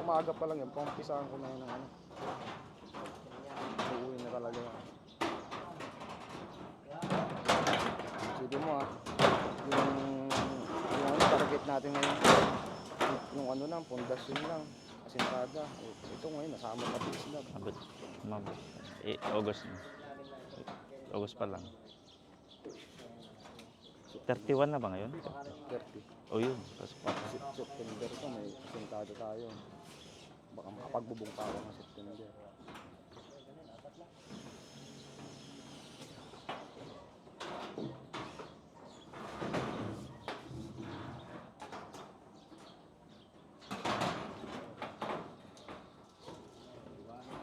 Umaga pa lang yan, pampisahan ko na yan ng ano. Uuwi na talaga yan. Sige mo yung ano, target natin ngayon. Yung ano lang, pundasyon lang. Asintada. Ito ngayon, nasama pati sila. Abot, ma'am. August na. August pa lang. 31 na ba ngayon? 30. O yun. September ito, may asintada tayo. Baka makapagbubong pa ako ng September.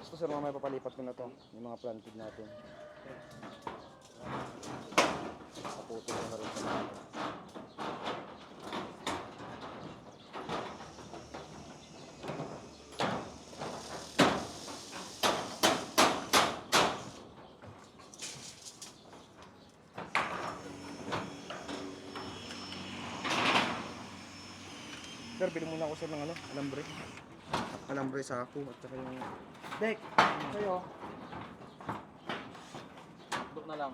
Gusto sir, mamaya papalipat ko na to, yung mga planted natin. Kaputo ko na rin sa mga. Sir, bili muna ako sir ng ano, alambre. Alambre sa ako at saka yung... Dek! Kayo! Duk na lang.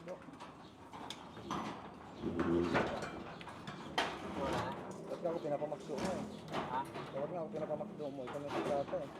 Dok. Ba't nga ako pinapamakdo mo eh? Ha? Ba't nga ako pinapamakdo mo? Ikaw na sa plata eh.